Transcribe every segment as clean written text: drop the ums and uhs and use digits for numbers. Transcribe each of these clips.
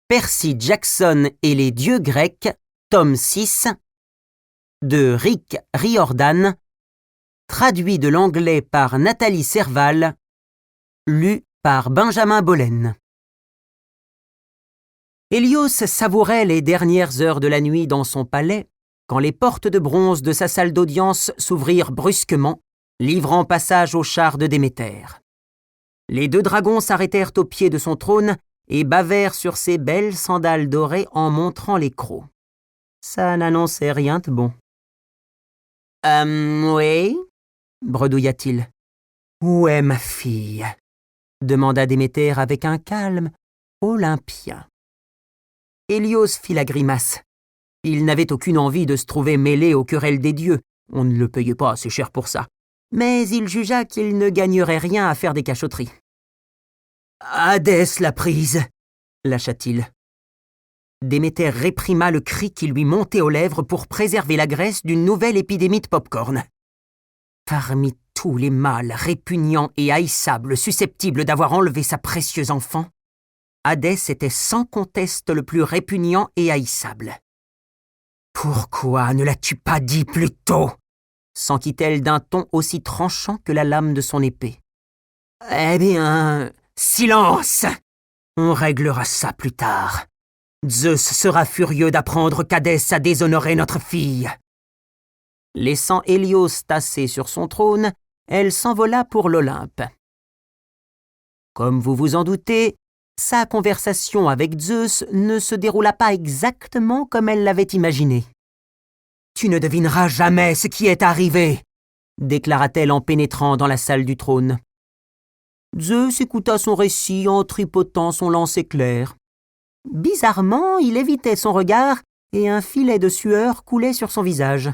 Percy Jackson et les dieux grecs, tome 6, de Rick Riordan, traduit de l'anglais par Nathalie Serval, lu par Benjamin Bollen. Hélios savourait les dernières heures de la nuit dans son palais quand les portes de bronze de sa salle d'audience s'ouvrirent brusquement, livrant passage au char de Déméter. Les deux dragons s'arrêtèrent au pied de son trône et bavèrent sur ses belles sandales dorées en montrant les crocs. Ça n'annonçait rien de bon. Oui » bredouilla-t-il. « Où est ma fille ?» demanda Déméter avec un calme olympien. Hélios fit la grimace. Il n'avait aucune envie de se trouver mêlé aux querelles des dieux, on ne le payait pas assez cher pour ça, mais il jugea qu'il ne gagnerait rien à faire des cachotteries. « Hadès l'a prise !» lâcha-t-il. Déméter réprima le cri qui lui montait aux lèvres pour préserver la Grèce d'une nouvelle épidémie de pop-corn. Parmi tous les mâles répugnants et haïssables susceptibles d'avoir enlevé sa précieuse enfant, Hadès était sans conteste le plus répugnant et haïssable. « Pourquoi ne l'as-tu pas dit plus tôt ?» s'enquit-elle d'un ton aussi tranchant que la lame de son épée. « Eh bien, silence ! On réglera ça plus tard. Zeus sera furieux d'apprendre qu'Hadès a déshonoré notre fille. » Laissant Hélios tassé sur son trône, elle s'envola pour l'Olympe. Comme vous vous en doutez, sa conversation avec Zeus ne se déroula pas exactement comme elle l'avait imaginé. « Tu ne devineras jamais ce qui est arrivé !» déclara-t-elle en pénétrant dans la salle du trône. Zeus écouta son récit en tripotant son lance-éclair. Bizarrement, il évitait son regard et un filet de sueur coulait sur son visage.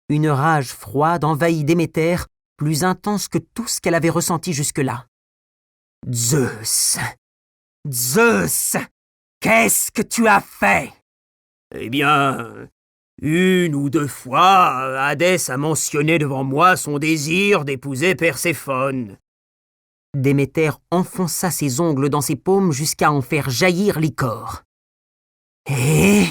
Une rage froide envahit Déméter, plus intense que tout ce qu'elle avait ressenti jusque-là. « Zeus ! Zeus ! Qu'est-ce que tu as fait ?» « Eh bien, une ou deux fois, Hadès a mentionné devant moi son désir d'épouser Perséphone. » Déméter enfonça ses ongles dans ses paumes jusqu'à en faire jaillir l'icor. « Et ?»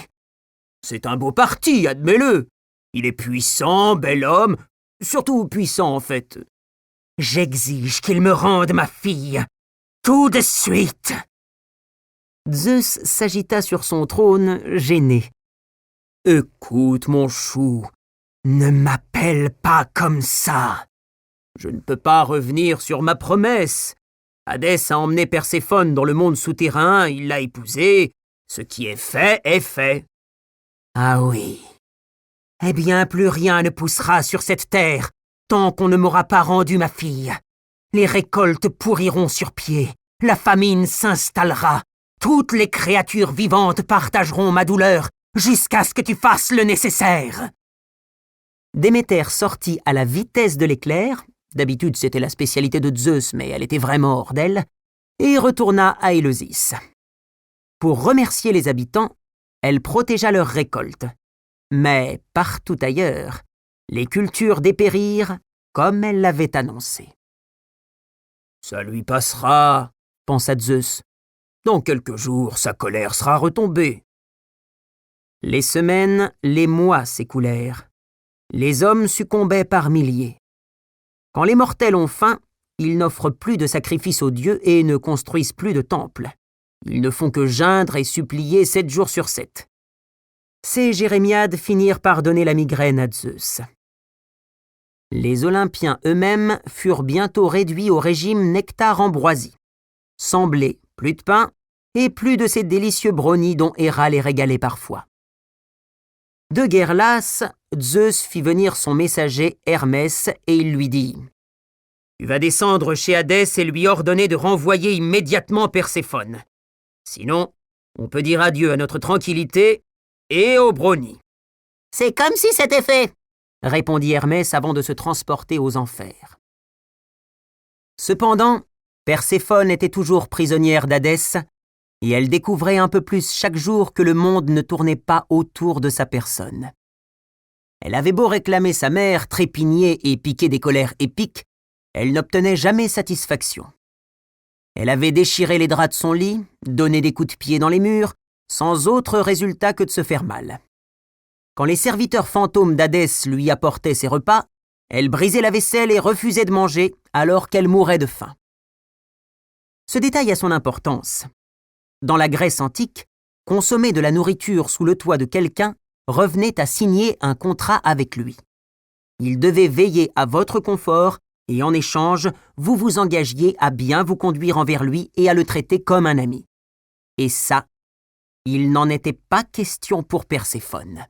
« C'est un beau parti, admets-le. Il est puissant, bel homme, surtout puissant en fait. J'exige qu'il me rende ma fille, tout de suite. » Zeus s'agita sur son trône, gêné. « Écoute, mon chou, ne m'appelle pas comme ça. Je ne peux pas revenir sur ma promesse. Hadès a emmené Perséphone dans le monde souterrain, il l'a épousée. Ce qui est fait est fait. » « Ah oui. Eh bien, plus rien ne poussera sur cette terre tant qu'on ne m'aura pas rendu ma fille. Les récoltes pourriront sur pied, la famine s'installera, toutes les créatures vivantes partageront ma douleur jusqu'à ce que tu fasses le nécessaire. » Déméter sortit à la vitesse de l'éclair, d'habitude c'était la spécialité de Zeus mais elle était vraiment hors d'elle, et retourna à Éleusis. Pour remercier les habitants, elle protégea leurs récoltes. Mais partout ailleurs, les cultures dépérirent comme elle l'avait annoncé. « Ça lui passera, » pensa Zeus. « Dans quelques jours, sa colère sera retombée. » Les semaines, les mois s'écoulèrent. Les hommes succombaient par milliers. Quand les mortels ont faim, ils n'offrent plus de sacrifices aux dieux et ne construisent plus de temples. Ils ne font que geindre et supplier 7 jours sur 7. Ces jérémiades finirent par donner la migraine à Zeus. Les Olympiens eux-mêmes furent bientôt réduits au régime nectar-ambroisie. Sans blé, plus de pain, et plus de ces délicieux brownies dont Héra les régalait parfois. De guerre lasse, Zeus fit venir son messager Hermès et il lui dit « Tu vas descendre chez Hadès et lui ordonner de renvoyer immédiatement Perséphone. Sinon, on peut dire adieu à notre tranquillité et aux brownies. »« C'est comme si c'était fait !» répondit Hermès avant de se transporter aux enfers. Cependant, Perséphone était toujours prisonnière d'Hadès et elle découvrait un peu plus chaque jour que le monde ne tournait pas autour de sa personne. Elle avait beau réclamer sa mère, trépigner et piquer des colères épiques, elle n'obtenait jamais satisfaction. Elle avait déchiré les draps de son lit, donné des coups de pied dans les murs, sans autre résultat que de se faire mal. Quand les serviteurs fantômes d'Hadès lui apportaient ses repas, elle brisait la vaisselle et refusait de manger alors qu'elle mourait de faim. Ce détail a son importance. Dans la Grèce antique, consommer de la nourriture sous le toit de quelqu'un revenait à signer un contrat avec lui. Il devait veiller à votre confort et en échange, vous vous engagiez à bien vous conduire envers lui et à le traiter comme un ami. Et ça, il n'en était pas question pour Perséphone.